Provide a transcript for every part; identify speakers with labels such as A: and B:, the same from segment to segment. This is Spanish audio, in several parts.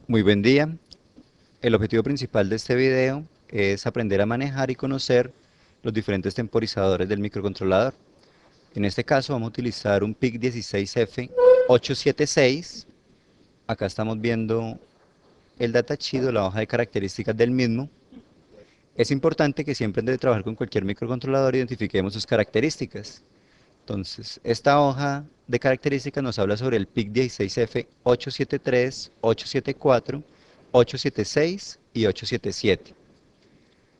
A: Muy buen día. El objetivo principal de este video es aprender a manejar y conocer los diferentes temporizadores del microcontrolador. En este caso vamos a utilizar un PIC16F876. Acá estamos viendo el datasheet o la hoja de características del mismo. Es importante que siempre antes de trabajar con cualquier microcontrolador identifiquemos sus características. Entonces, esta hoja de características nos habla sobre el PIC16F873, 874, 876 y 877.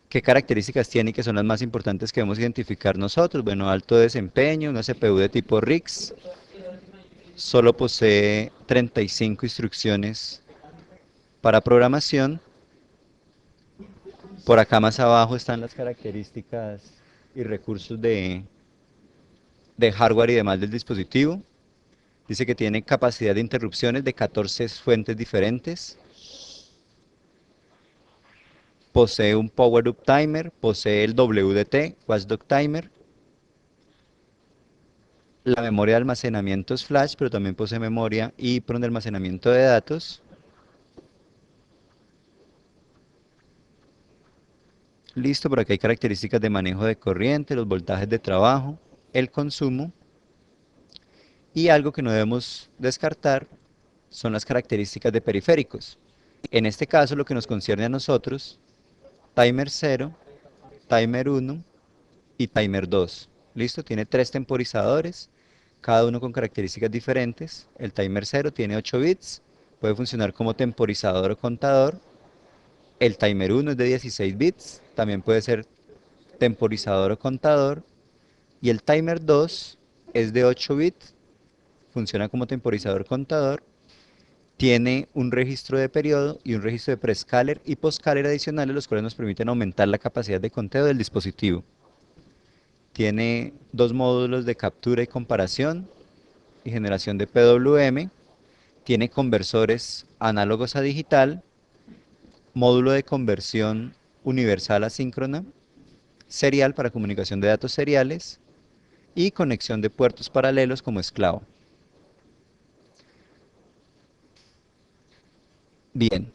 A: ¿Qué características tiene y qué son las más importantes que debemos identificar nosotros? Bueno, alto desempeño, una CPU de tipo RIX, solo posee 35 instrucciones para programación. Por acá más abajo están las características y recursos de hardware y demás del dispositivo. Dice que tiene capacidad de interrupciones de 14 fuentes diferentes. Posee un Power Up Timer, posee el WDT, Watchdog Timer. La memoria de almacenamiento es flash, pero también posee memoria EEPROM de almacenamiento de datos. Listo, por aquí hay características de manejo de corriente, los voltajes de trabajo, el consumo. Y algo que no debemos descartar son las características de periféricos. En este caso, lo que nos concierne a nosotros, timer 0, timer 1 y timer 2. Listo, tiene tres temporizadores, cada uno con características diferentes. El timer 0 tiene 8 bits, puede funcionar como temporizador o contador. El timer 1 es de 16 bits, también puede ser temporizador o contador. Y el timer 2 es de 8 bits, funciona como temporizador contador. Tiene un registro de periodo y un registro de prescaler y postcaler adicionales, los cuales nos permiten aumentar la capacidad de conteo del dispositivo. Tiene dos módulos de captura y comparación y generación de PWM. Tiene conversores análogos a digital, módulo de conversión universal asíncrona, serial para comunicación de datos seriales y conexión de puertos paralelos como esclavo. Bien,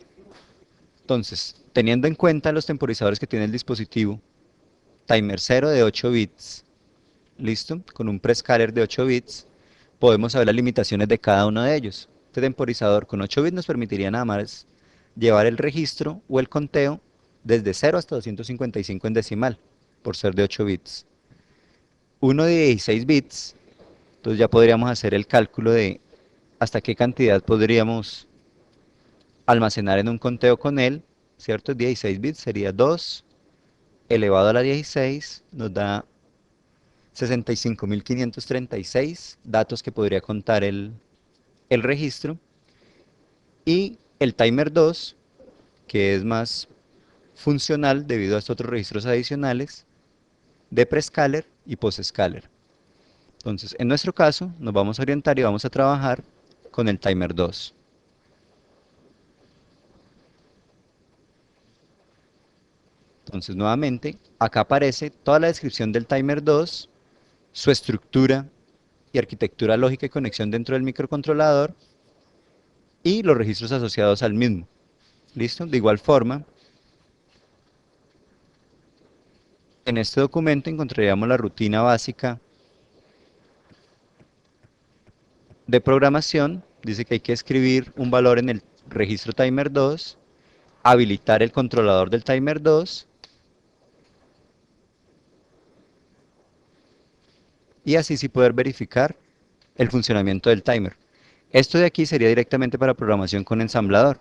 A: entonces, teniendo en cuenta los temporizadores que tiene el dispositivo, timer 0 de 8 bits, listo, con un prescaler de 8 bits, podemos saber las limitaciones de cada uno de ellos. Este temporizador con 8 bits nos permitiría nada más llevar el registro o el conteo desde 0 hasta 255 en decimal, por ser de 8 bits. Uno de 16 bits, entonces ya podríamos hacer el cálculo de hasta qué cantidad podríamos almacenar en un conteo con él, ¿cierto? 16 bits sería 2 elevado a la 16, nos da 65.536 datos que podría contar el registro. Y el timer 2, que es más funcional debido a estos otros registros adicionales de prescaler y postscaler. Entonces, en nuestro caso, nos vamos a orientar y vamos a trabajar con el timer 2. Entonces, nuevamente, acá aparece toda la descripción del timer 2, su estructura y arquitectura lógica y conexión dentro del microcontrolador y los registros asociados al mismo. ¿Listo? De igual forma, en este documento encontraríamos la rutina básica de programación. Dice que hay que escribir un valor en el registro timer 2, habilitar el controlador del timer 2 y así sí poder verificar el funcionamiento del timer. Esto de aquí sería directamente para programación con ensamblador,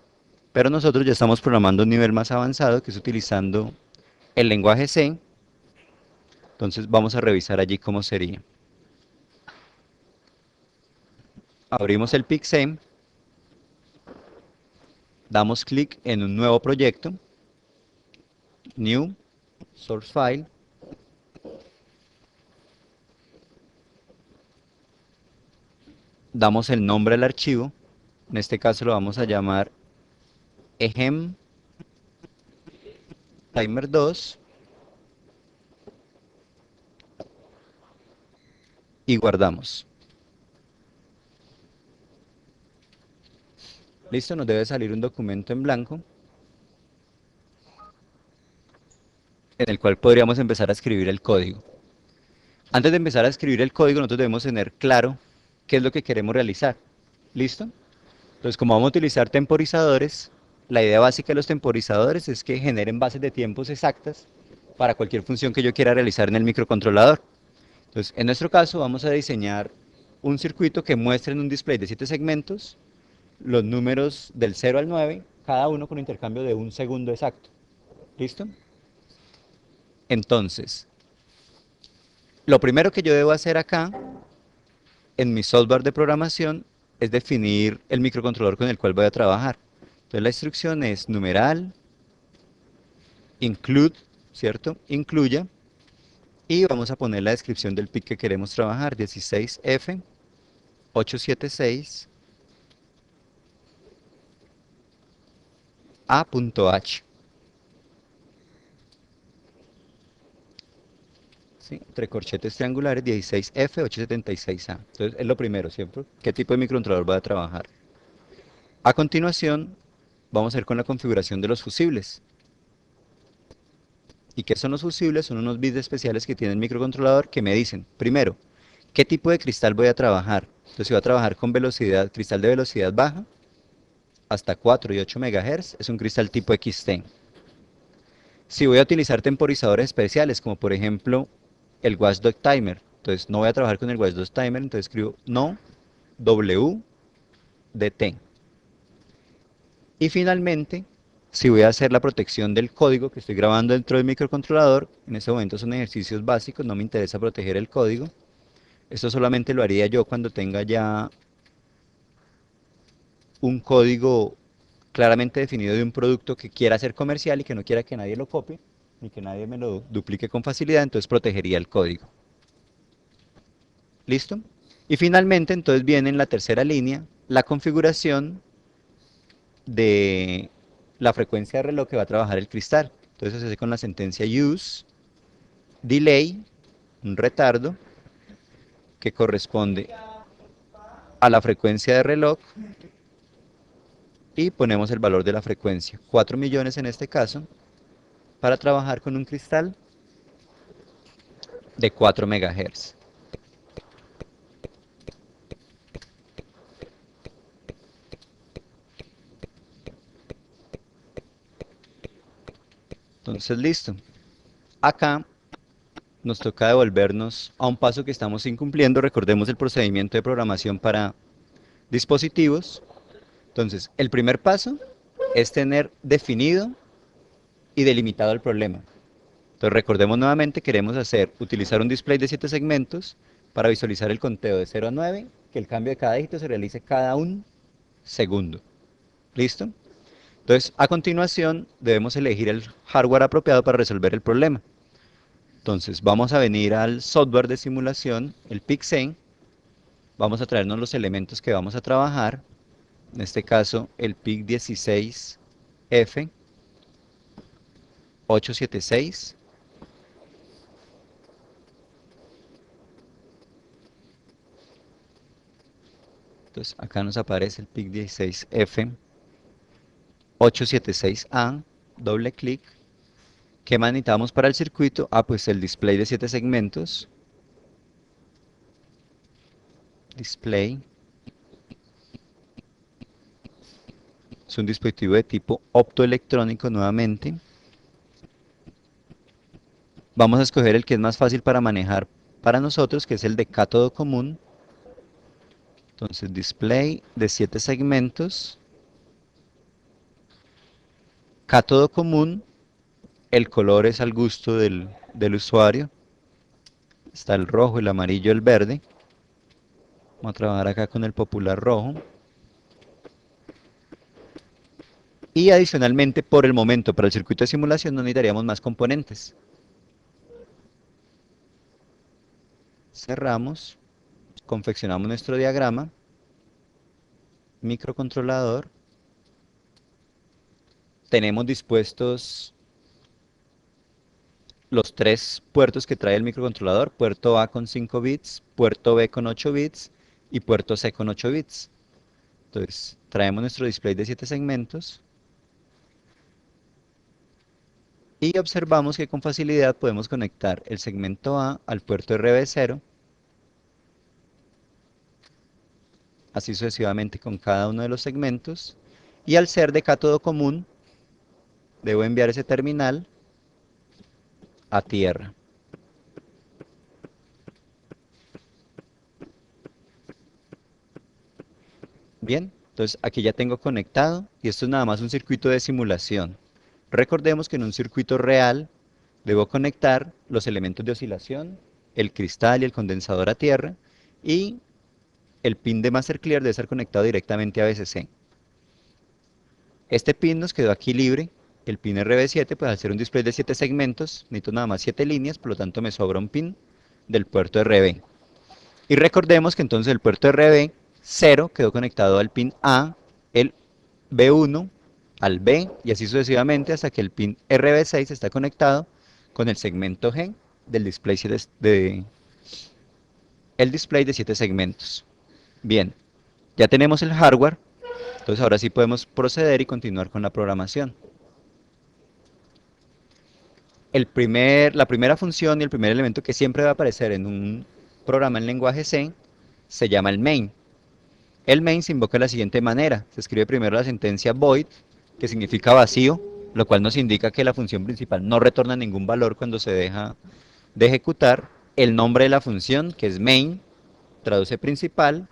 A: pero nosotros ya estamos programando un nivel más avanzado que es utilizando el lenguaje C. Entonces vamos a revisar allí cómo sería. Abrimos el PIC-SEM, damos clic en un nuevo proyecto, New, Source File, damos el nombre al archivo, en este caso lo vamos a llamar ejem timer 2 y guardamos. Listo, nos debe salir un documento en blanco en el cual podríamos empezar a escribir el código. Antes de empezar a escribir el código, nosotros debemos tener claro qué es lo que queremos realizar. ¿Listo? Entonces, como vamos a utilizar temporizadores, la idea básica de los temporizadores es que generen bases de tiempos exactas para cualquier función que yo quiera realizar en el microcontrolador. Entonces, en nuestro caso, vamos a diseñar un circuito que muestre en un display de 7 segmentos los números del 0 al 9, cada uno con un intercambio de un segundo exacto. ¿Listo? Entonces, lo primero que yo debo hacer acá, en mi software de programación, es definir el microcontrolador con el cual voy a trabajar. Entonces, la instrucción es numeral, include, ¿cierto? Incluya. Y vamos a poner la descripción del PIC que queremos trabajar, 16F 876 A.H. ¿Sí? Entre corchetes triangulares 16F 876A. Entonces es lo primero, siempre. ¿Qué tipo de microcontrolador voy a trabajar? A continuación, vamos a ir con la configuración de los fusibles. ¿Y qué son los fusibles? Son unos bits especiales que tiene el microcontrolador que me dicen, primero, ¿qué tipo de cristal voy a trabajar? Entonces, si voy a trabajar con velocidad, cristal de velocidad baja, hasta 4 y 8 MHz, es un cristal tipo XT. Si voy a utilizar temporizadores especiales, como por ejemplo el Watchdog Timer, entonces no voy a trabajar con el Watchdog Timer, entonces escribo no WDT. Y finalmente, si voy a hacer la protección del código que estoy grabando dentro del microcontrolador, en este momento son ejercicios básicos, no me interesa proteger el código. Esto solamente lo haría yo cuando tenga ya un código claramente definido de un producto que quiera ser comercial y que no quiera que nadie lo copie, ni que nadie me lo duplique con facilidad, entonces protegería el código. ¿Listo? Y finalmente, entonces viene en la tercera línea la configuración de la frecuencia de reloj que va a trabajar el cristal. Entonces se hace con la sentencia use delay, un retardo que corresponde a la frecuencia de reloj y ponemos el valor de la frecuencia, 4 millones en este caso, para trabajar con un cristal de 4 MHz. Entonces, listo. Acá nos toca devolvernos a un paso que estamos incumpliendo. Recordemos el procedimiento de programación para dispositivos. Entonces, el primer paso es tener definido y delimitado el problema. Entonces, recordemos nuevamente, queremos utilizar un display de 7 segmentos para visualizar el conteo de 0 a 9, que el cambio de cada dígito se realice cada un segundo. ¿Listo? Entonces, a continuación, debemos elegir el hardware apropiado para resolver el problema. Entonces, vamos a venir al software de simulación, el PICSEN. Vamos a traernos los elementos que vamos a trabajar. En este caso, el PIC16F 876. Entonces, acá nos aparece el PIC16F 876A. Doble clic. ¿Qué más necesitamos para el circuito? Ah, pues el display de 7 segmentos. Display. Es un dispositivo de tipo optoelectrónico nuevamente. Vamos a escoger el que es más fácil para manejar para nosotros, que es el de cátodo común. Entonces, display de 7 segmentos. Cátodo común. El color es al gusto del usuario. Está el rojo, el amarillo, el verde. Vamos a trabajar acá con el popular rojo. Y adicionalmente, por el momento, para el circuito de simulación no necesitaríamos más componentes. Cerramos, confeccionamos nuestro diagrama, microcontrolador. Tenemos dispuestos los 3 puertos que trae el microcontrolador, puerto A con 5 bits, puerto B con 8 bits y puerto C con 8 bits. Entonces, traemos nuestro display de 7 segmentos y observamos que con facilidad podemos conectar el segmento A al puerto RB0, así sucesivamente con cada uno de los segmentos, y al ser de cátodo común, debo enviar ese terminal a tierra. Bien, entonces aquí ya tengo conectado y esto es nada más un circuito de simulación. Recordemos que en un circuito real debo conectar los elementos de oscilación, el cristal y el condensador a tierra y el pin de Master Clear debe estar conectado directamente a VCC. Este pin nos quedó aquí libre, el pin RB7, pues al ser un display de 7 segmentos, necesito nada más 7 líneas, por lo tanto me sobra un pin del puerto RB. Y recordemos que entonces el puerto RB0 quedó conectado al pin A, el B1 al B y así sucesivamente hasta que el pin RB6 está conectado con el segmento G del display el display de 7 segmentos. Bien, ya tenemos el hardware, entonces ahora sí podemos proceder y continuar con la programación. La primera función y el primer elemento que siempre va a aparecer en un programa en lenguaje C se llama el main. El main se invoca de la siguiente manera. Se escribe primero la sentencia void, que significa vacío, lo cual nos indica que la función principal no retorna ningún valor cuando se deja de ejecutar. El nombre de la función, que es main, traduce principal.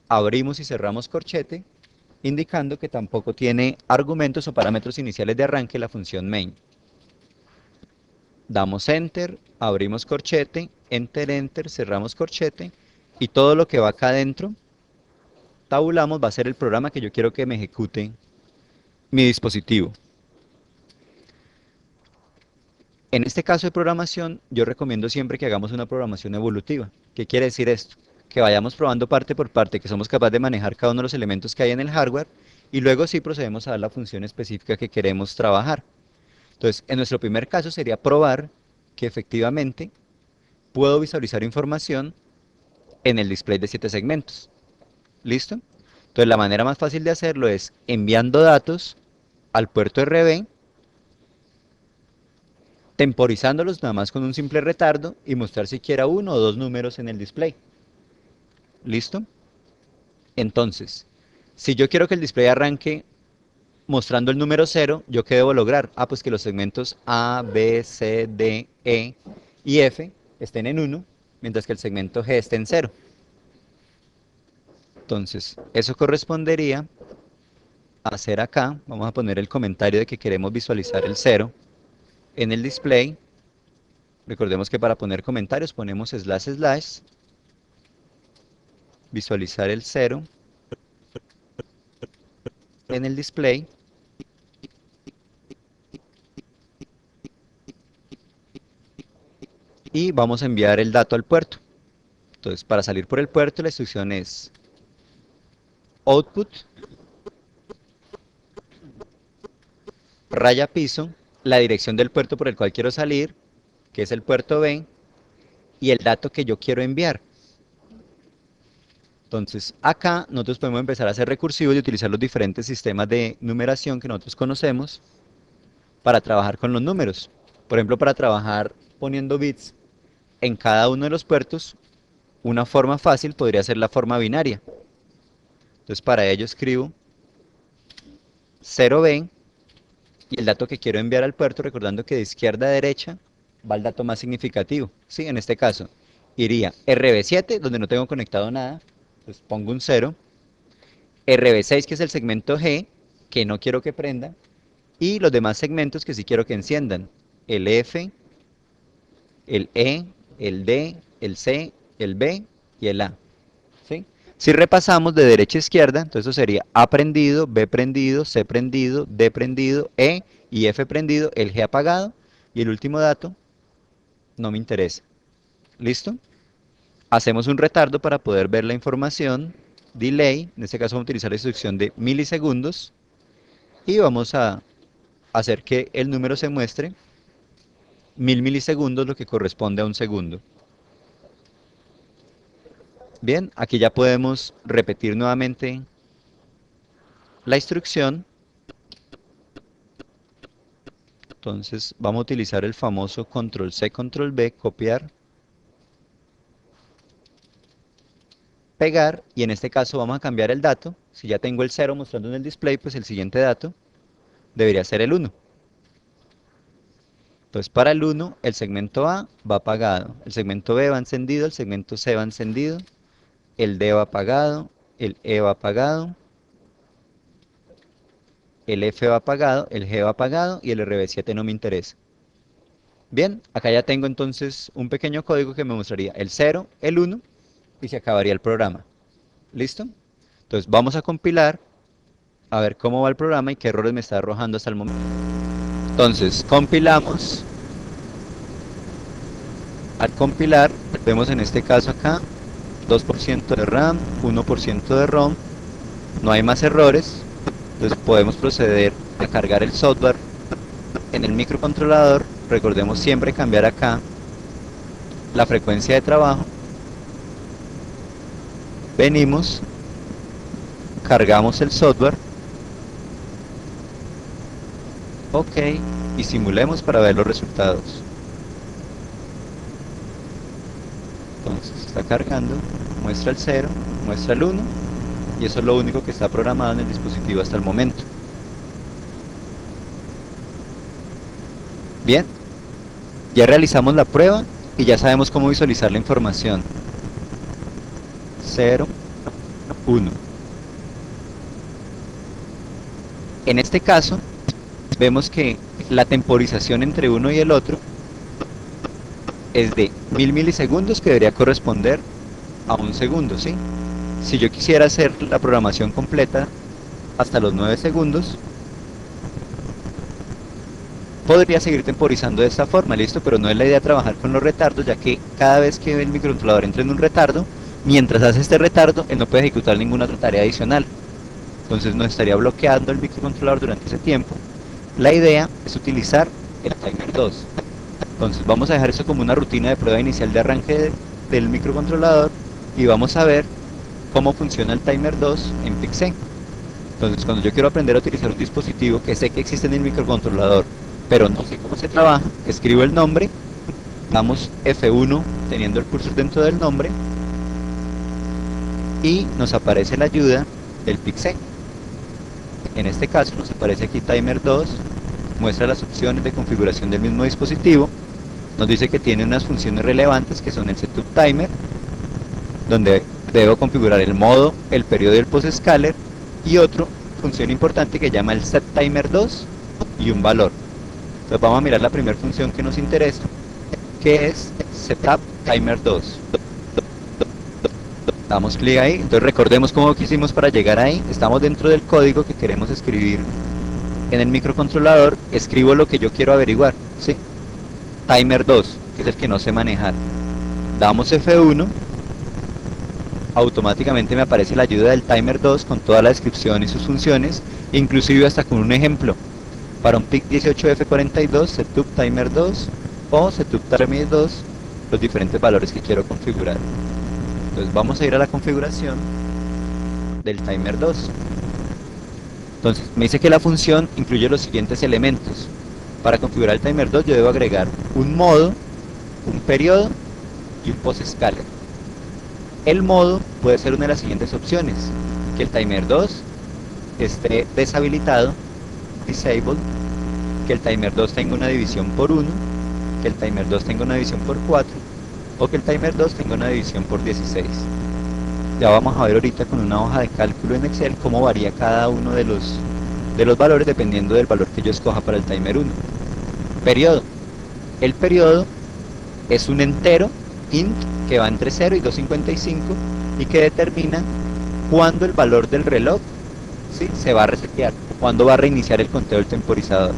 A: Abrimos y cerramos corchete, indicando que tampoco tiene argumentos o parámetros iniciales de arranque la función main. Damos enter, abrimos corchete, enter, enter, cerramos corchete y todo lo que va acá adentro, tabulamos, va a ser el programa que yo quiero que me ejecute mi dispositivo. En este caso de programación, yo recomiendo siempre que hagamos una programación evolutiva. ¿Qué quiere decir esto? Que vayamos probando parte por parte, que somos capaces de manejar cada uno de los elementos que hay en el hardware y luego sí procedemos a dar la función específica que queremos trabajar. Entonces, en nuestro primer caso sería probar que efectivamente puedo visualizar información en el display de 7 segmentos. ¿Listo? Entonces, la manera más fácil de hacerlo es enviando datos al puerto RB, temporizándolos nada más con un simple retardo y mostrar siquiera uno o dos números en el display. ¿Listo? Entonces, si yo quiero que el display arranque mostrando el número 0, ¿yo qué debo lograr? Ah, pues que los segmentos A, B, C, D, E y F estén en 1, mientras que el segmento G esté en 0. Entonces, eso correspondería a hacer acá, vamos a poner el comentario de que queremos visualizar el 0 en el display. Recordemos que para poner comentarios ponemos slash slash, visualizar el 0 en el display y vamos a enviar el dato al puerto. Entonces, para salir por el puerto, la instrucción es output, raya piso, la dirección del puerto por el cual quiero salir, que es el puerto B, y el dato que yo quiero enviar. Entonces, acá nosotros podemos empezar a hacer recursivos y utilizar los diferentes sistemas de numeración que nosotros conocemos para trabajar con los números. Por ejemplo, para trabajar poniendo bits en cada uno de los puertos, una forma fácil podría ser la forma binaria. Entonces, para ello escribo 0B y el dato que quiero enviar al puerto, recordando que de izquierda a derecha va el dato más significativo. Sí, en este caso, iría RB7, donde no tengo conectado nada, pues pongo un 0, RB6, que es el segmento G, que no quiero que prenda, y los demás segmentos que sí quiero que enciendan, el F, el E, el D, el C, el B y el A. ¿Sí? Si repasamos de derecha a izquierda, entonces eso sería A prendido, B prendido, C prendido, D prendido, E y F prendido, el G apagado y el último dato no me interesa. ¿Listo? Hacemos un retardo para poder ver la información, delay, en este caso vamos a utilizar la instrucción de milisegundos y vamos a hacer que el número se muestre 1000 milisegundos, lo que corresponde a un segundo. Bien, aquí ya podemos repetir nuevamente la instrucción. Entonces vamos a utilizar el famoso control C, control V, copiar, pegar, y en este caso vamos a cambiar el dato. Si ya tengo el 0 mostrando en el display, pues el siguiente dato debería ser el 1. Entonces para el 1, el segmento A va apagado, el segmento B va encendido, el segmento C va encendido, el D va apagado, el E va apagado, el F va apagado, el G va apagado y el RB7 no me interesa. Bien, acá ya tengo entonces un pequeño código que me mostraría el 0, el 1 y se acabaría el programa. ¿Listo? Entonces vamos a compilar a ver cómo va el programa y qué errores me está arrojando hasta el momento. Entonces compilamos. Al compilar vemos en este caso acá 2% de RAM, 1% de ROM, no hay más errores. Entonces podemos proceder a cargar el software en el microcontrolador. Recordemos siempre cambiar acá la frecuencia de trabajo. Venimos, cargamos el software, ok, y simulemos para ver los resultados. Entonces está cargando, muestra el 0, muestra el 1, y eso es lo único que está programado en el dispositivo hasta el momento. Bien, ya realizamos la prueba y ya sabemos cómo visualizar la información. 0, 1. En este caso, vemos que la temporización entre uno y el otro es de 1000 milisegundos, que debería corresponder a un segundo, ¿sí? Si yo quisiera hacer la programación completa hasta los 9 segundos, podría seguir temporizando de esta forma, listo, pero no es la idea trabajar con los retardos, ya que cada vez que el microcontrolador entra en un retardo, mientras hace este retardo, él no puede ejecutar ninguna otra tarea adicional. Entonces nos estaría bloqueando el microcontrolador durante ese tiempo. La idea es utilizar el timer 2. Entonces vamos a dejar eso como una rutina de prueba inicial de arranque del microcontrolador y vamos a ver cómo funciona el timer 2 en PIC-C. Entonces cuando yo quiero aprender a utilizar un dispositivo que sé que existe en el microcontrolador, pero no sé cómo se trabaja, escribo el nombre, damos F1 teniendo el cursor dentro del nombre y nos aparece la ayuda del PIC-C. En este caso nos aparece aquí timer 2, muestra las opciones de configuración del mismo dispositivo, nos dice que tiene unas funciones relevantes que son el setup timer, donde debo configurar el modo, el periodo y el post-scaler, y otra función importante que llama el set timer 2 y un valor. Entonces vamos a mirar la primera función que nos interesa, que es setup timer 2. Damos clic ahí, entonces recordemos cómo hicimos para llegar ahí. Estamos dentro del código que queremos escribir en el microcontrolador, escribo lo que yo quiero averiguar, ¿sí? Timer 2, que es el que no sé manejar. Damos F1, automáticamente me aparece la ayuda del timer 2 con toda la descripción y sus funciones, inclusive hasta con un ejemplo. Para un PIC 18F42, setup timer 2 o setup timer 2, los diferentes valores que quiero configurar. Entonces vamos a ir a la configuración del timer 2. Entonces me dice que la función incluye los siguientes elementos. Para configurar el timer 2 yo debo agregar un modo, un periodo y un post-scaler. El modo puede ser una de las siguientes opciones: que el timer 2 esté deshabilitado, disabled, que el timer 2 tenga una división por 1, que el timer 2 tenga una división por 4 o que el timer 2 tenga una división por 16. Ya vamos a ver ahorita con una hoja de cálculo en Excel cómo varía cada uno de los valores dependiendo del valor que yo escoja para el timer 1. Periodo. El periodo es un entero, int, que va entre 0 y 255 y que determina cuándo el valor del reloj, ¿sí?, se va a resetear, cuándo va a reiniciar el conteo del temporizador.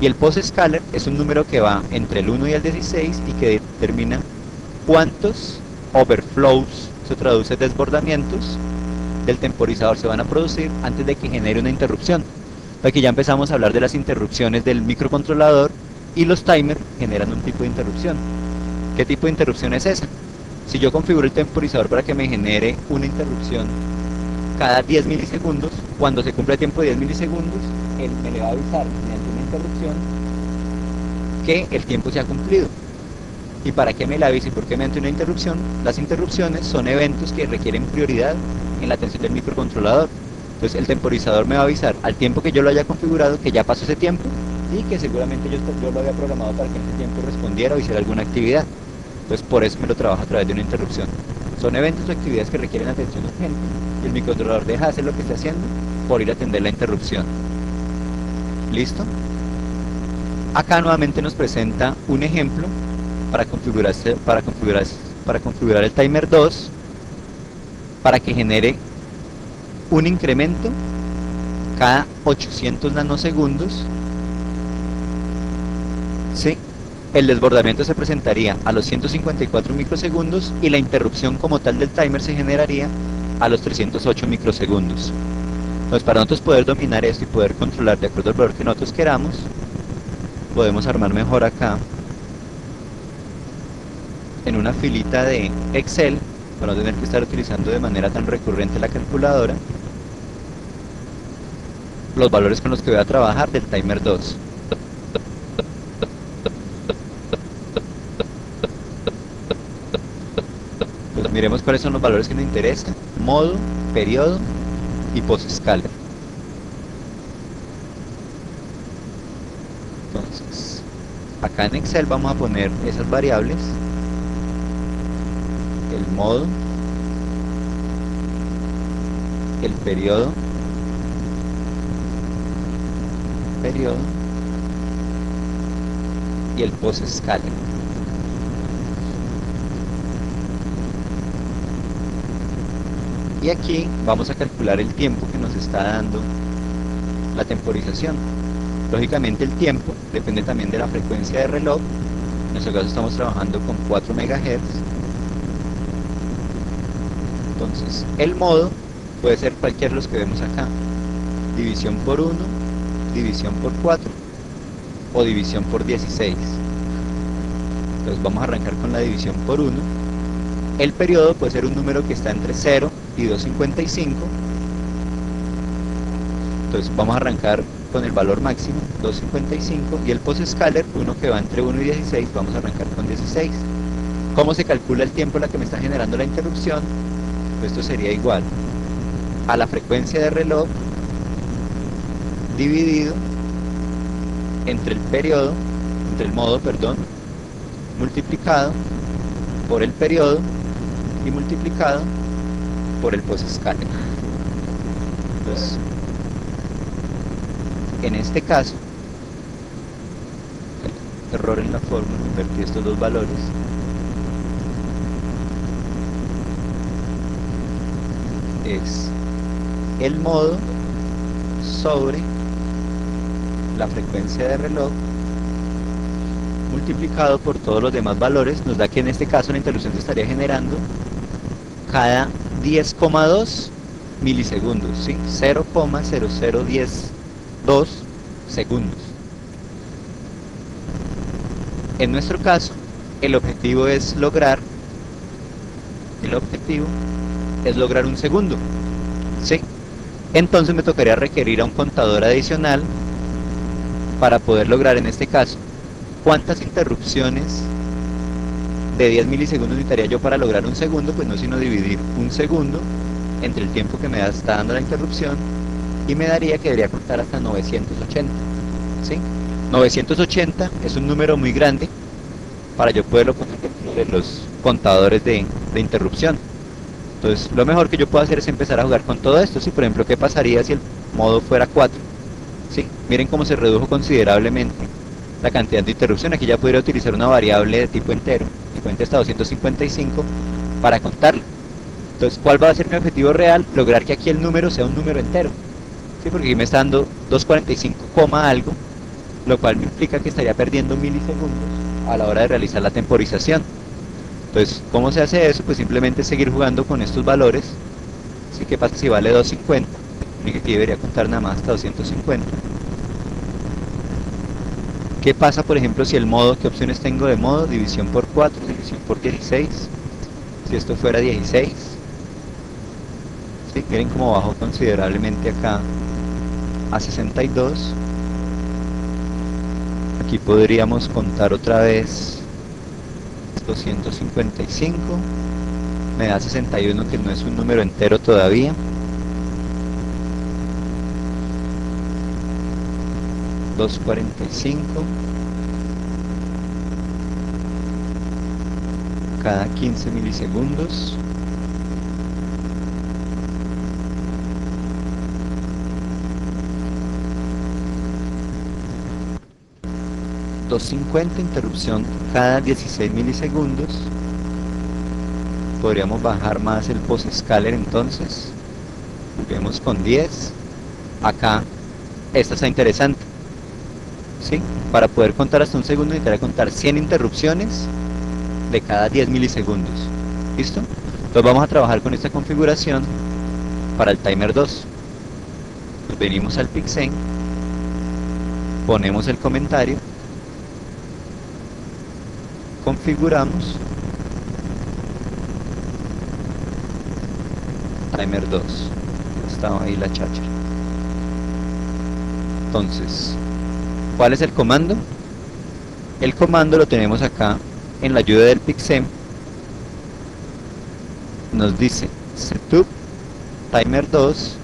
A: Y el post-scaler es un número que va entre el 1 y el 16 y que determina cuántos overflows, se traduce desbordamientos, del temporizador se van a producir antes de que genere una interrupción. Aquí ya empezamos a hablar de las interrupciones del microcontrolador y los timers generan un tipo de interrupción. ¿Qué tipo de interrupción es esa? Si yo configuro el temporizador para que me genere una interrupción cada 10 milisegundos, cuando se cumpla el tiempo de 10 milisegundos, él me le va a avisar mediante una interrupción que el tiempo se ha cumplido. ¿Y para qué me la avisa y por qué mediante una interrupción? Las interrupciones son eventos que requieren prioridad en la atención del microcontrolador. Entonces el temporizador me va a avisar al tiempo que yo lo haya configurado que ya pasó ese tiempo y que seguramente yo lo había programado para que en ese tiempo respondiera o hiciera alguna actividad. Entonces por eso me lo trabajo a través de una interrupción. Son eventos o actividades que requieren atención urgente y el microcontrolador deja de hacer lo que está haciendo por ir a atender la interrupción. ¿Listo? Acá nuevamente nos presenta un ejemplo para configurar el timer 2 para que genere un incremento cada 800 nanosegundos. ¿Sí? El desbordamiento se presentaría a los 154 microsegundos y la interrupción como tal del timer se generaría a los 308 microsegundos. Entonces, para nosotros poder dominar esto y poder controlar de acuerdo al valor que nosotros queramos, podemos armar mejor acá en una filita de Excel para no tener que estar utilizando de manera tan recurrente la calculadora los valores con los que voy a trabajar del timer 2. Pues miremos cuáles son los valores que nos interesan: modo, periodo y post-scaler. Entonces, acá en Excel vamos a poner esas variables: el modo, el periodo, y el post-scaler. Y aquí vamos a calcular el tiempo que nos está dando la temporización. Lógicamente el tiempo depende también de la frecuencia de reloj. En nuestro caso estamos trabajando con 4 MHz. Entonces el modo puede ser cualquiera de los que vemos acá: división por 1, división por 4 o división por 16. Entonces vamos a arrancar con la división por 1. El periodo puede ser un número que está entre 0 y 255. Entonces vamos a arrancar con el valor máximo, 255, y el post-scaler, uno que va entre 1 y 16, vamos a arrancar con 16. ¿Cómo se calcula el tiempo en la que me está generando la interrupción? Pues esto sería igual a la frecuencia de reloj dividido entre el modo, multiplicado por el periodo y multiplicado por el post-scaler. Entonces, en este caso, error en la fórmula, invertí estos dos valores. Es el modo sobre la frecuencia de reloj multiplicado por todos los demás valores, nos da que en este caso la interrupción se estaría generando cada 10,2 milisegundos, ¿sí? 0,0012 segundos. En nuestro caso, el objetivo es lograr un segundo, ¿sí? Entonces me tocaría requerir a un contador adicional para poder lograr, en este caso, ¿cuántas interrupciones de 10 milisegundos necesitaría yo para lograr un segundo? Pues no sino dividir un segundo entre el tiempo que me está dando la interrupción, y me daría que debería contar hasta 980, ¿sí? 980 es un número muy grande para yo poderlo poner en los contadores de interrupción. Entonces lo mejor que yo puedo hacer es empezar a jugar con todo esto, ¿sí? Por ejemplo, ¿qué pasaría si el modo fuera 4? ¿Sí? Miren cómo se redujo considerablemente la cantidad de interrupción. Aquí ya podría utilizar una variable de tipo entero, que cuente hasta 255, para contarlo. Entonces, ¿cuál va a ser mi objetivo real? Lograr que aquí el número sea un número entero, ¿sí? Porque aquí me está dando 245, algo, lo cual me implica que estaría perdiendo milisegundos a la hora de realizar la temporización. Entonces, ¿cómo se hace eso? Pues simplemente seguir jugando con estos valores. ¿Sí? ¿Qué pasa si vale 250? Aquí debería contar nada más hasta 250. ¿Qué pasa, por ejemplo, si el modo, qué opciones tengo de modo? División por 4, división por 16, Si esto fuera 16, ¿sí? Miren cómo bajó considerablemente acá a 62. Aquí podríamos contar otra vez 255, me da 61, que no es un número entero todavía. $2.45 cada 15 milisegundos. $2.50 interrupción cada 16 milisegundos. Podríamos bajar más el post-scaler entonces. Vemos con 10. Acá, esta está interesante. ¿Sí? Para poder contar hasta un segundo necesitaría contar 100 interrupciones de cada 10 milisegundos. ¿Listo? Entonces vamos a trabajar con esta configuración para el timer 2. Nos venimos al PicSense, ponemos el comentario, configuramos timer 2. Estaba ahí la cháchara. Entonces, ¿cuál es el comando? El comando lo tenemos acá en la ayuda del PicSense. Nos dice setup timer 2.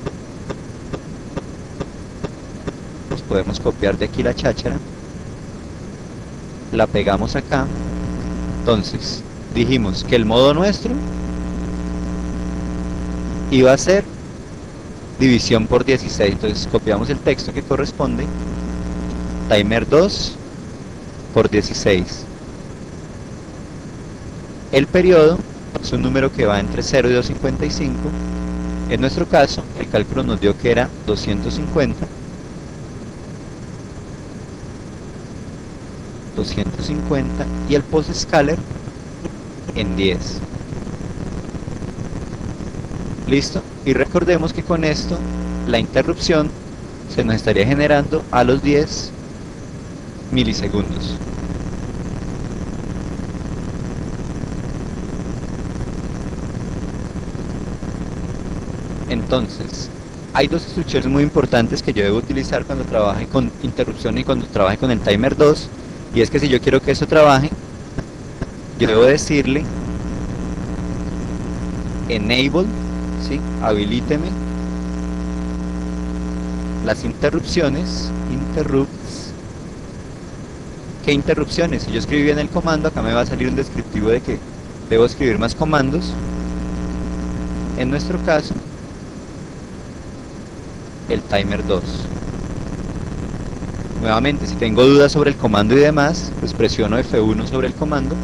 A: Nos podemos copiar de aquí la cháchara, la pegamos acá. Entonces dijimos que el modo nuestro iba a ser división por 16. Entonces copiamos el texto que corresponde, timer 2 por 16. El periodo es un número que va entre 0 y 255. En nuestro caso, el cálculo nos dio que era 250. 250 y el post-scaler en 10. ¿Listo? Y recordemos que con esto la interrupción se nos estaría generando a los 10 milisegundos. Entonces, hay dos instrucciones muy importantes que yo debo utilizar cuando trabaje con interrupción y cuando trabaje con el timer 2. Y es que si yo quiero que eso trabaje, yo debo decirle enable, ¿sí? Habilíteme las interrupciones, interrupts. ¿Qué interrupciones? Si yo escribí bien el comando, acá me va a salir un descriptivo de que debo escribir más comandos. En nuestro caso, el timer 2. Nuevamente, si tengo dudas sobre el comando y demás, pues presiono F1 sobre el comando.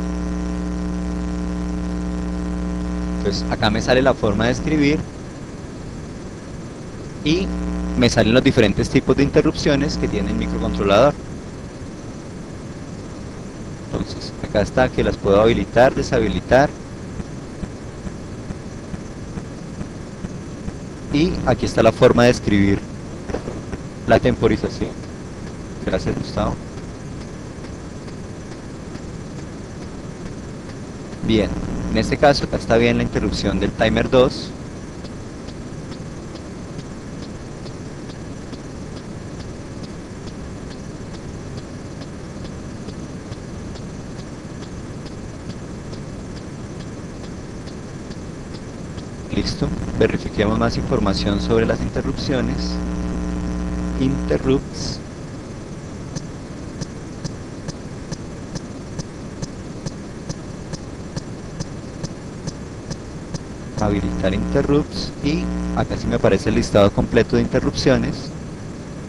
A: Pues acá me sale la forma de escribir y me salen los diferentes tipos de interrupciones que tiene el microcontrolador. Entonces, acá está que las puedo habilitar, deshabilitar. Y aquí está la forma de escribir la temporización. Gracias, Gustavo. Bien, en este caso acá está bien la interrupción del timer 2. Listo, verifiquemos más información sobre las interrupciones. Interrupts. Habilitar interrupts y acá sí me aparece el listado completo de interrupciones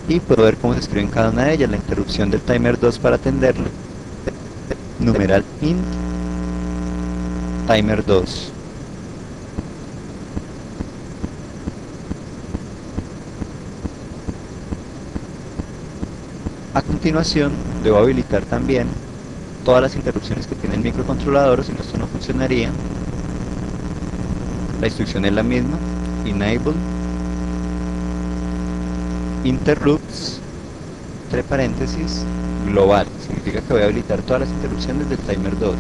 A: y puedo ver cómo se escriben cada una de ellas. La interrupción del timer 2 para atenderlo, numeral int timer 2. A continuación debo habilitar también todas las interrupciones que tiene el microcontrolador, si no esto no funcionaría. La instrucción es la misma, enable interrupts, entre paréntesis, global. Significa que voy a habilitar todas las interrupciones del timer 2.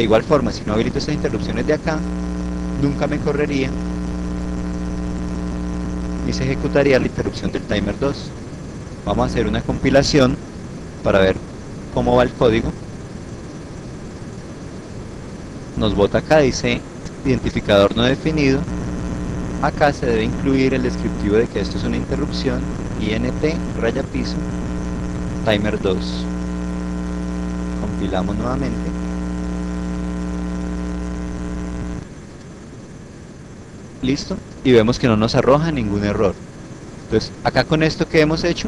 A: De igual forma, si no habilito estas interrupciones de acá, nunca me correría y se ejecutaría la interrupción del timer 2. Vamos a hacer una compilación para ver cómo va el código. Nos bota acá, dice identificador no definido. Acá se debe incluir el descriptivo de que esto es una interrupción, int raya piso timer 2. Compilamos nuevamente. Listo, y vemos que no nos arroja ningún error. Entonces, acá con esto que hemos hecho,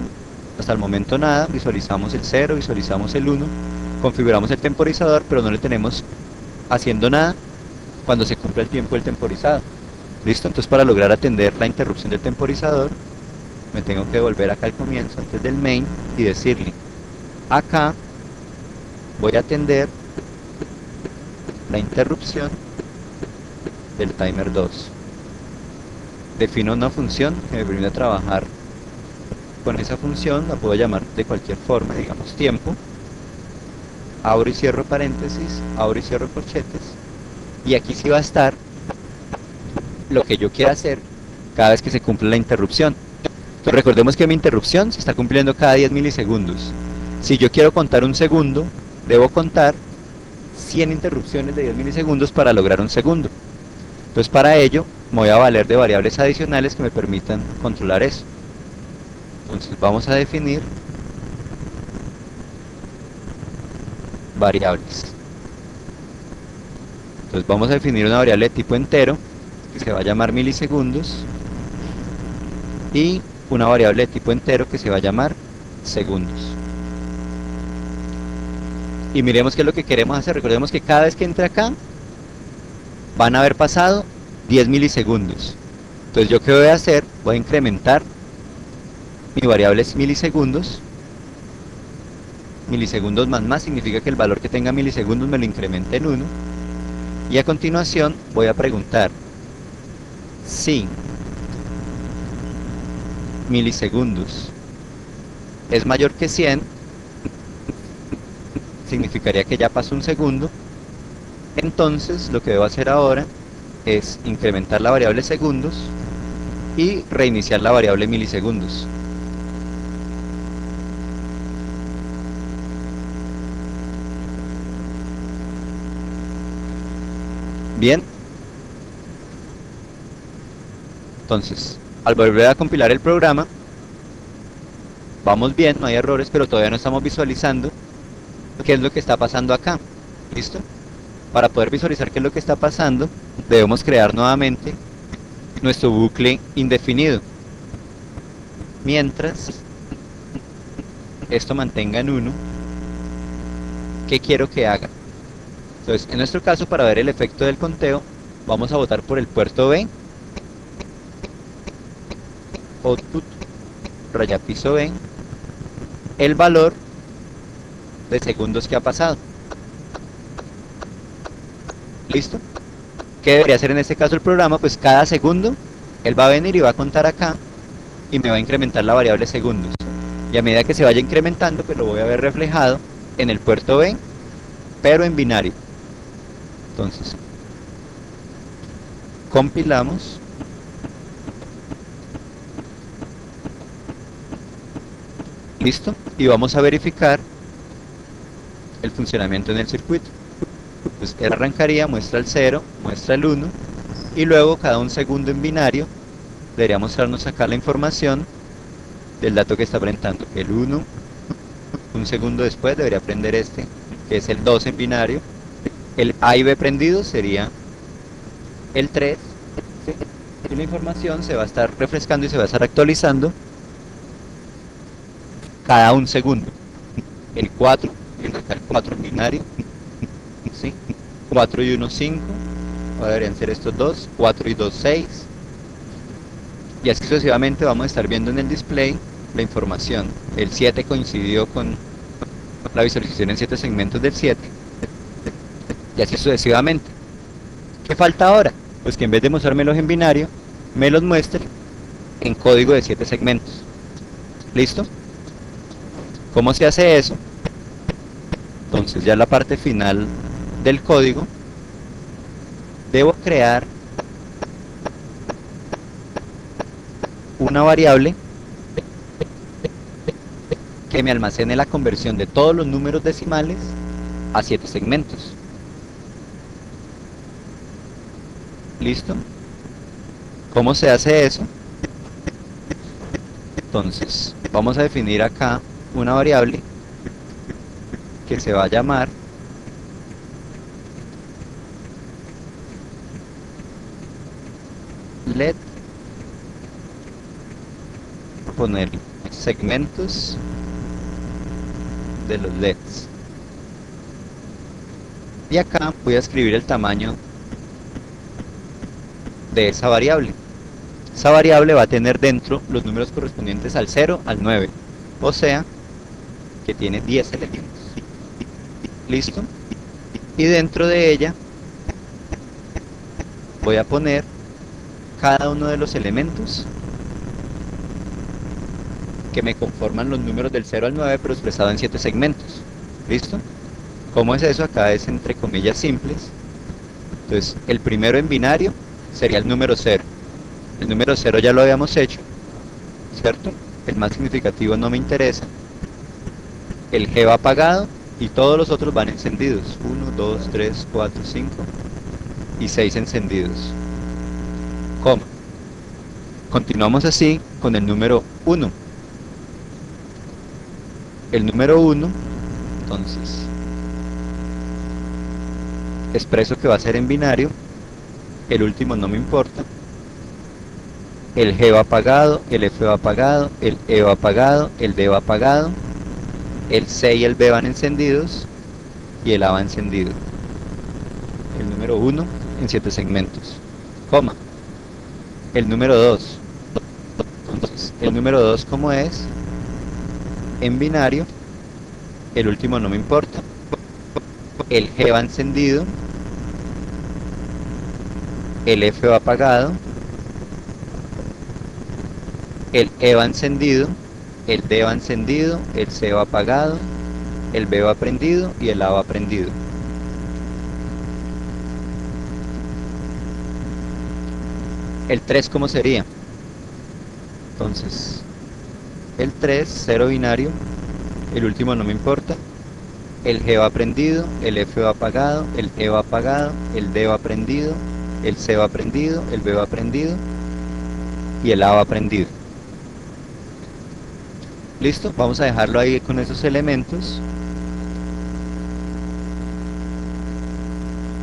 A: hasta el momento nada, visualizamos el 0, visualizamos el 1, configuramos el temporizador, pero no le tenemos haciendo nada cuando se cumpla el tiempo del temporizado. Listo, entonces para lograr atender la interrupción del temporizador, me tengo que volver acá al comienzo, antes del main, y decirle, acá voy a atender la interrupción del timer 2. Defino una función que me permite trabajar con esa función, la puedo llamar de cualquier forma, digamos tiempo, abro y cierro paréntesis, abro y cierro corchetes, y aquí sí va a estar lo que yo quiera hacer cada vez que se cumple la interrupción. Entonces recordemos que mi interrupción se está cumpliendo cada 10 milisegundos. Si yo quiero contar un segundo, debo contar 100 interrupciones de 10 milisegundos para lograr un segundo. Entonces para ello me voy a valer de variables adicionales que me permitan controlar eso. Entonces vamos a definir variables. Entonces vamos a definir una variable de tipo entero que se va a llamar milisegundos y una variable de tipo entero que se va a llamar segundos. Y miremos qué es lo que queremos hacer. Recordemos que cada vez que entre acá van a haber pasado 10 milisegundos. Entonces yo qué voy a hacer, voy a incrementar mi variable es milisegundos. Milisegundos más significa que el valor que tenga milisegundos me lo incremente en 1. Y a continuación voy a preguntar si milisegundos es mayor que 100, significaría que ya pasó un segundo. Entonces lo que debo hacer ahora es incrementar la variable segundos y reiniciar la variable milisegundos. Bien. Entonces, al volver a compilar el programa, vamos bien, no hay errores, pero todavía no estamos visualizando qué es lo que está pasando acá. ¿Listo? Para poder visualizar qué es lo que está pasando, debemos crear nuevamente nuestro bucle indefinido. Mientras esto mantenga en 1, ¿qué quiero que haga? Entonces, en nuestro caso, para ver el efecto del conteo, vamos a votar por el puerto B, output, raya piso B, el valor de segundos que ha pasado. ¿Listo? ¿Qué debería hacer en este caso el programa? Pues cada segundo él va a venir y va a contar acá y me va a incrementar la variable segundos. Y a medida que se vaya incrementando, pues lo voy a ver reflejado en el puerto B, pero en binario. Entonces, compilamos. Listo. Y vamos a verificar el funcionamiento en el circuito. Pues él arrancaría, muestra el 0, muestra el 1, y luego cada un segundo en binario debería mostrarnos acá la información del dato que está presentando. El 1, un segundo después debería prender este, que es el 2 en binario. El A y B prendido sería el 3, ¿sí? Y la información se va a estar refrescando y se va a estar actualizando cada un segundo. El 4, acá el 4 en binario, ¿sí? 4 y 1, 5, ahora deberían ser estos dos, 4 y 2, 6, y así sucesivamente vamos a estar viendo en el display la información. El 7 coincidió con la visualización en 7 segmentos del 7, y así sucesivamente. ¿Qué falta ahora? Pues que en vez de mostrármelos en binario, me los muestre en código de 7 segmentos. ¿Listo? ¿Cómo se hace eso? Entonces ya la parte final del código, debo crear una variable que me almacene la conversión de todos los números decimales a 7 segmentos. ¿Listo? ¿Cómo se hace eso? Entonces, vamos a definir acá una variable que se va a llamar let, poner segmentos de los LEDs. Y acá voy a escribir el tamaño de esa variable. Esa variable va a tener dentro los números correspondientes al 0 al 9. O sea, que tiene 10 elementos. ¿Listo? Y dentro de ella voy a poner cada uno de los elementos que me conforman los números del 0 al 9, pero expresado en 7 segmentos. ¿Listo? ¿Cómo es eso? Acá es entre comillas simples. Entonces, el primero en binario sería el número 0. El número 0 ya lo habíamos hecho, ¿cierto? El más significativo no me interesa. El G va apagado y todos los otros van encendidos. 1, 2, 3, 4, 5 y 6 encendidos. ¿Cómo? Continuamos así con el número 1. El número 1, entonces, expreso que va a ser en binario. El último no me importa. El G va apagado, el F va apagado, el E va apagado, el D va apagado, el C y el B van encendidos y el A va encendido. El número 1 en 7 segmentos, coma. El número 2, entonces, el número 2 como es, en binario, el último no me importa, el G va encendido, el F va apagado, el E va encendido, el D va encendido, el C va apagado, el B va prendido y el A va prendido. El 3 ¿cómo sería? Entonces, el 3, 0 binario, el último no me importa, el G va prendido, el F va apagado, el E va apagado, el D va prendido, el C va prendido, el B va prendido y el A va prendido. ¿Listo? Vamos a dejarlo ahí con esos elementos.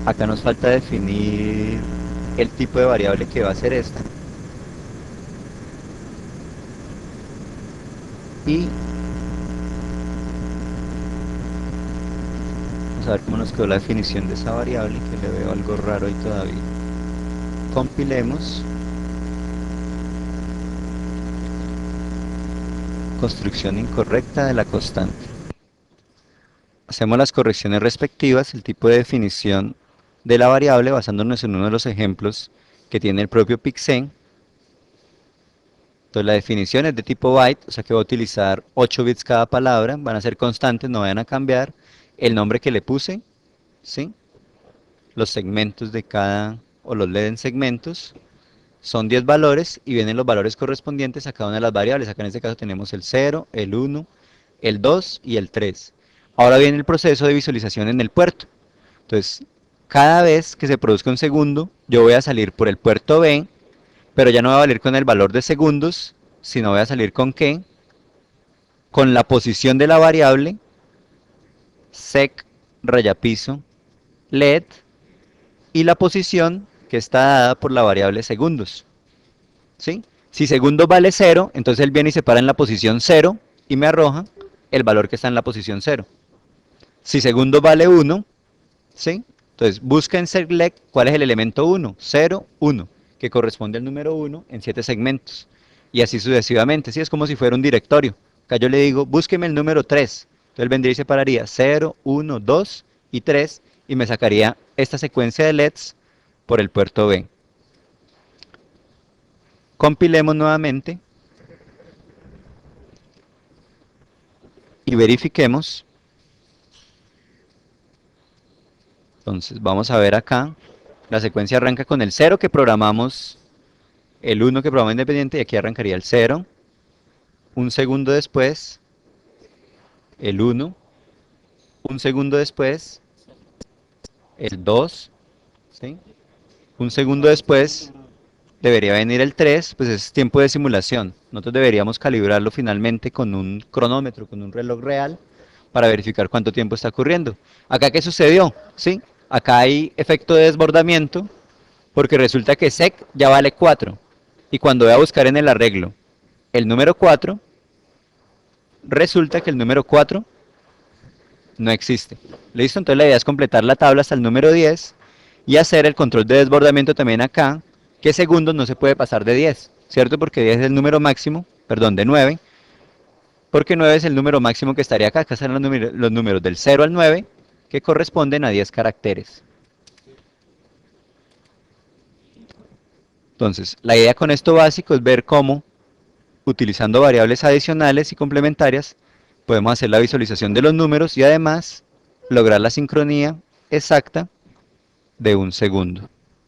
A: Acá nos falta definir el tipo de variable que va a ser esta. Y vamos a ver cómo nos quedó la definición de esa variable, que le veo algo raro ahí todavía. Compilemos. Construcción incorrecta de la constante. Hacemos las correcciones respectivas, el tipo de definición de la variable basándonos en uno de los ejemplos que tiene el propio Pixen. Entonces la definición es de tipo byte, o sea que va a utilizar 8 bits cada palabra, van a ser constantes, no vayan a cambiar. El nombre que le puse, ¿sí? Los segmentos de cada, o los LED en segmentos, son 10 valores y vienen los valores correspondientes a cada una de las variables. Acá en este caso tenemos el 0, el 1, el 2 y el 3. Ahora viene el proceso de visualización en el puerto. Entonces, cada vez que se produzca un segundo, yo voy a salir por el puerto B, pero ya no va a valer con el valor de segundos, sino voy a salir con qué? Con la posición de la variable sec rayapiso led y la posición que está dada por la variable segundos. ¿Sí? Si segundos vale 0, entonces él viene y se para en la posición 0 y me arroja el valor que está en la posición 0. Si segundos vale 1, ¿sí? Entonces busca en select cuál es el elemento 1, 0, 1, que corresponde al número 1 en 7 segmentos. Y así sucesivamente, ¿sí? Es como si fuera un directorio. Acá yo le digo, búsqueme el número 3. Entonces él vendría y separaría 0, 1, 2 y 3 y me sacaría esta secuencia de LEDs por el puerto B. Compilemos nuevamente y verifiquemos. Entonces, vamos a ver acá. La secuencia arranca con el 0 que programamos, el 1 que programamos independiente, y aquí arrancaría el 0. Un segundo después, el 1. Un segundo después, el 2. ¿Sí? Un segundo después, debería venir el 3, pues es tiempo de simulación. Nosotros deberíamos calibrarlo finalmente con un cronómetro, con un reloj real, para verificar cuánto tiempo está ocurriendo. Acá, ¿qué sucedió? ¿Sí? Acá hay efecto de desbordamiento, porque resulta que sec ya vale 4. Y cuando voy a buscar en el arreglo el número 4, resulta que el número 4 no existe. ¿Listo? Entonces la idea es completar la tabla hasta el número 10 y hacer el control de desbordamiento también acá, que segundos no se puede pasar de 10, ¿cierto? Porque 10 es el número máximo, perdón, de 9, porque 9 es el número máximo que estaría acá. Acá están los números del 0 al 9, que corresponden a 10 caracteres. Entonces, la idea con esto básico es ver cómo, utilizando variables adicionales y complementarias, podemos hacer la visualización de los números y además lograr la sincronía exacta de un segundo.